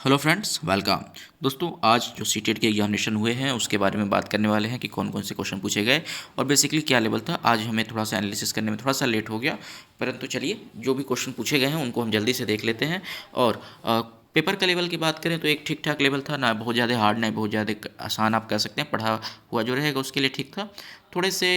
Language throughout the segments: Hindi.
Hello friends, welcome. दोस्तों, आज जो सीटेट के एग्जामिनेशन हुए हैं उसके बारे में बात करने वाले हैं कि कौन कौन से क्वेश्चन पूछे गए और बेसिकली क्या लेवल था। आज हमें थोड़ा सा एनालिसिस करने में थोड़ा सा लेट हो गया, परंतु चलिए जो भी क्वेश्चन पूछे गए हैं उनको हम जल्दी से देख लेते हैं। और पेपर का लेवल की बात करें तो एक ठीक ठाक लेवल था, ना बहुत ज़्यादा हार्ड ना बहुत ज़्यादा आसान, आप कह सकते हैं। पढ़ा हुआ जो रहेगा उसके लिए ठीक था। थोड़े से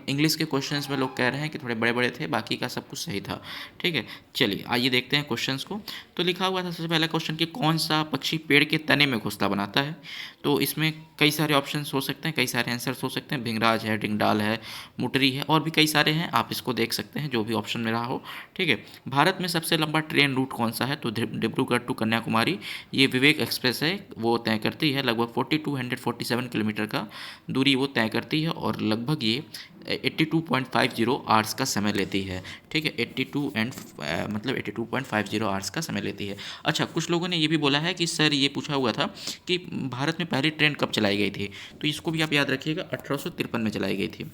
इंग्लिश के क्वेश्चंस में लोग कह रहे हैं कि थोड़े बड़े बड़े थे, बाकी का सब कुछ सही था। ठीक है, चलिए आइए देखते हैं क्वेश्चंस को। तो लिखा हुआ था सबसे पहला क्वेश्चन कि कौन सा पक्षी पेड़ के तने में घोंसला बनाता है। तो इसमें कई सारे ऑप्शंस हो सकते हैं, कई सारे आंसर्स हो सकते हैं। भिंगराज है, डिंगडाल है, मुटरी है और भी कई सारे हैं, आप इसको देख सकते हैं जो भी ऑप्शन में रहा हो। ठीक है, भारत में सबसे लंबा ट्रेन रूट कौन सा है? तो डिब्रूगढ़ टू कन्याकुमारी ये विवेक एक्सप्रेस है, वो तय करती है। लगभग 4247 किलोमीटर का दूरी वो तय करती है और लगभग ये 82.50 आवर्स का समय लेती है। ठीक है, 82 आवर्स का समय लेती है। अच्छा, कुछ लोगों ने ये भी बोला है कि सर ये पूछा हुआ था कि भारत में पहली ट्रेन कब चलाई गई थी। तो इसको भी आप याद रखिएगा, 1853 में चलाई गई थी।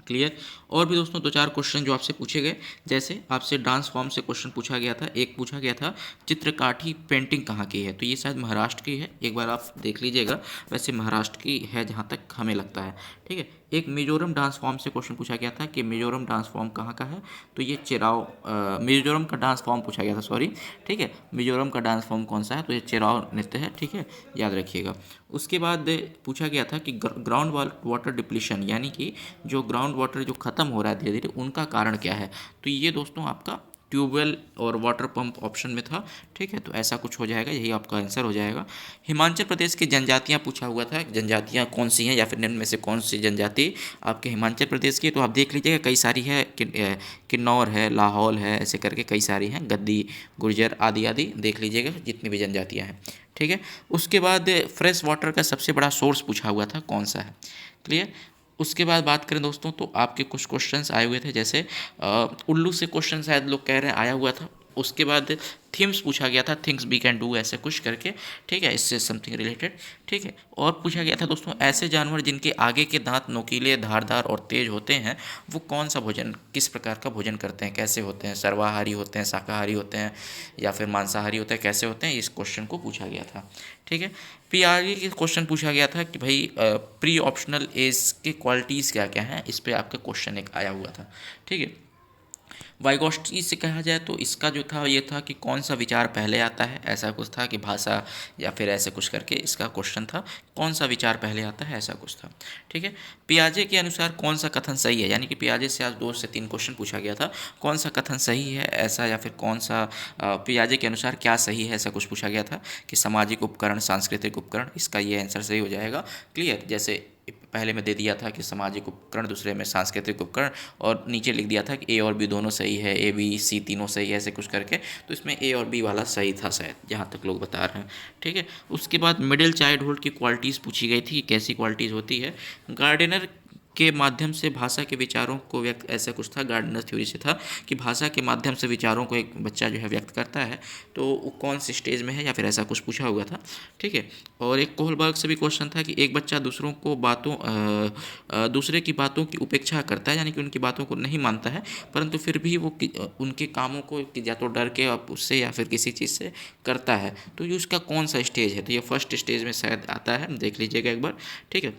क्लियर। और भी दोस्तों दो चार क्वेश्चन जो आपसे पूछे गए, जैसे आपसे डांस फॉर्म से क्वेश्चन पूछा गया था। एक पूछा गया था चित्रकाठी पेंटिंग कहाँ की है, तो ये शायद महाराष्ट्र की है, एक बार आप देख लीजिएगा। वैसे महाराष्ट्र की है जहाँ तक हमें लगता है। ठीक है, एक मिजोरम डांस फॉर्म से क्वेश्चन पूछा गया था कि मिजोरम डांस फॉर्म कहाँ का है, तो ये चिराव मिजोरम का डांस फॉर्म पूछा गया था, सॉरी। ठीक है, मिजोरम का डांस फॉर्म कौन सा है, तो ये चिराव नृत्य है। ठीक है, याद रखिएगा। उसके बाद पूछा गया था कि ग्राउंड वाटर डिप्लीशन, यानी कि जो ग्राउंड वाटर जो ख़त्म हो रहा है धीरे धीरे, उनका कारण क्या है। तो ये दोस्तों आपका ट्यूबवेल और वाटर पंप ऑप्शन में था। ठीक है, तो ऐसा कुछ हो जाएगा, यही आपका आंसर हो जाएगा। हिमाचल प्रदेश की जनजातियाँ पूछा हुआ था, जनजातियाँ कौन सी हैं या फिर निम्न में से कौन सी जनजाति आपके हिमाचल प्रदेश की। तो आप देख लीजिएगा, कई सारी है, किन्नौर है, लाहौल है, ऐसे करके कई सारी हैं, गद्दी, गुर्जर आदि आदि, देख लीजिएगा जितनी भी जनजातियाँ हैं। ठीक है, उसके बाद फ्रेश वाटर का सबसे बड़ा सोर्स पूछा हुआ था, कौन सा है। क्लियर। उसके बाद बात करें दोस्तों, तो आपके कुछ क्वेश्चंस आए हुए थे, जैसे उल्लू से क्वेश्चन शायद लोग कह रहे हैं आया हुआ था। उसके बाद थीम्स पूछा गया था, थिंग्स वी कैन डू, ऐसे कुछ करके। ठीक है, इससे समथिंग रिलेटेड। ठीक है, और पूछा गया था दोस्तों, ऐसे जानवर जिनके आगे के दांत नुकीले, धारदार और तेज होते हैं, वो कौन सा भोजन, किस प्रकार का भोजन करते हैं, कैसे होते हैं, सर्वाहारी होते हैं, शाकाहारी होते हैं या फिर मांसाहारी होते हैं, कैसे होते हैं, इस क्वेश्चन को पूछा गया था। ठीक है, फिर आगे के क्वेश्चन पूछा गया था कि भाई प्री ऑप्शनल एज के क्वालिटीज़ क्या क्या हैं, इस पर आपका क्वेश्चन एक आया हुआ था। ठीक है, वाइगोस्टी से कहा जाए तो इसका जो था ये था कि कौन सा विचार पहले आता है, ऐसा कुछ था कि भाषा या फिर ऐसे कुछ करके इसका क्वेश्चन था, कौन सा विचार पहले आता है, ऐसा कुछ था। ठीक है, पियाजे के अनुसार कौन सा कथन सही है, यानी कि पियाजे से आज 2 से 3 क्वेश्चन पूछा गया था, कौन सा कथन सही है ऐसा, या फिर कौन सा पियाजे के अनुसार क्या सही है, ऐसा कुछ पूछा गया था कि सामाजिक उपकरण, सांस्कृतिक उपकरण, इसका ये आंसर सही हो जाएगा। क्लियर। जैसे पहले में दे दिया था कि सामाजिक उपकरण, दूसरे में सांस्कृतिक उपकरण, और नीचे लिख दिया था कि ए और बी दोनों सही है, ए बी सी तीनों सही है, ऐसे कुछ करके। तो इसमें ए और बी वाला सही था शायद, जहाँ तक लोग बता रहे हैं। ठीक है, उसके बाद मिडिल चाइल्डहुड की क्वालिटीज़ पूछी गई थी कि कैसी क्वालिटीज़ होती है। गार्डनर के माध्यम से भाषा के विचारों को व्यक्त, ऐसा कुछ था, गार्डनर थ्योरी से था कि भाषा के माध्यम से विचारों को एक बच्चा जो है व्यक्त करता है, तो वो कौन से स्टेज में है, या फिर ऐसा कुछ पूछा हुआ था। ठीक है, और एक कोहलबर्ग से भी क्वेश्चन था कि एक बच्चा दूसरों को दूसरे की बातों की उपेक्षा करता है, यानी कि उनकी बातों को नहीं मानता है, परंतु फिर भी वो उनके कामों को या तो डर के उससे या फिर किसी चीज़ से करता है, तो ये उसका कौन सा स्टेज है। तो ये फर्स्ट स्टेज में शायद आता है, देख लीजिएगा एक बार। ठीक है,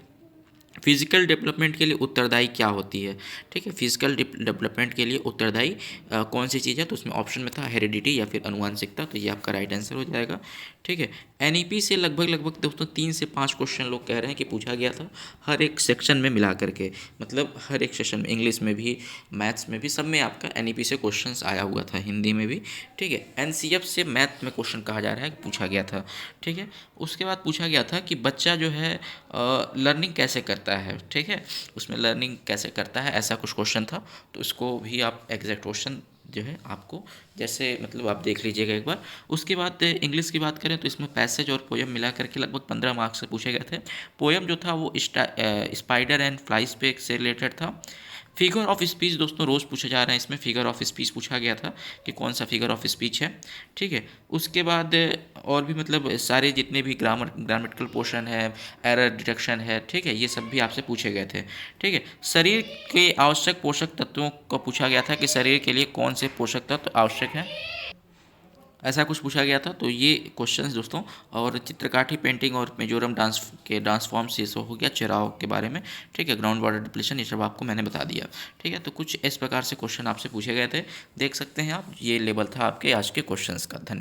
फिजिकल डेवलपमेंट के लिए उत्तरदायी क्या होती है। ठीक है, फिजिकल डेवलपमेंट के लिए उत्तरदायी कौन सी चीज़ है, तो उसमें ऑप्शन में था हेरिडिटी या फिर आनुवंशिकता, तो ये आपका राइट आंसर हो जाएगा। ठीक है, एनईपी से लगभग लगभग दोस्तों 3 से 5 क्वेश्चन लोग कह रहे हैं कि पूछा गया था, हर एक सेक्शन में मिला करके, मतलब हर एक सेक्शन में, इंग्लिश में भी, मैथ्स में भी, सब में आपका एनईपी से क्वेश्चन आया हुआ था, हिंदी में भी। ठीक है, एनसीएफ से मैथ में क्वेश्चन कहा जा रहा है, पूछा गया था। ठीक है, उसके बाद पूछा गया था कि बच्चा जो है लर्निंग कैसे करता है। ठीक है, उसमें लर्निंग कैसे करता है, ऐसा कुछ क्वेश्चन था, तो इसको भी आप एग्जैक्ट क्वेश्चन जो है आपको, जैसे मतलब आप देख लीजिएगा एक बार। उसके बाद इंग्लिश की बात करें तो इसमें पैसेज और पोएम मिला करके लगभग 15 मार्क्स से पूछे गए थे। पोएम जो था वो स्पाइडर एंड फ्लाइज पे से रिलेटेड था। फिगर ऑफ स्पीच दोस्तों रोज़ पूछे जा रहे हैं, इसमें फिगर ऑफ स्पीच पूछा गया था कि कौन सा फिगर ऑफ स्पीच है। ठीक है, उसके बाद और भी मतलब सारे जितने भी ग्रामेटिकल पोर्शन है, एरर डिटेक्शन है, ठीक है, ये सब भी आपसे पूछे गए थे। ठीक है, शरीर के आवश्यक पोषक तत्वों को पूछा गया था कि शरीर के लिए कौन से पोषक तत्व आवश्यक हैं। ऐसा कुछ पूछा गया था। तो ये क्वेश्चंस दोस्तों, और चित्रकाठी पेंटिंग और मिजोरम डांस फॉर्म्स, ये सब हो गया चिराव के बारे में। ठीक है, ग्राउंड वाटर डिप्लेशन, ये सब आपको मैंने बता दिया। ठीक है, तो कुछ इस प्रकार से क्वेश्चन आपसे पूछे गए थे, देख सकते हैं आप। ये लेवल था आपके आज के क्वेश्चंस का। धन्यवाद।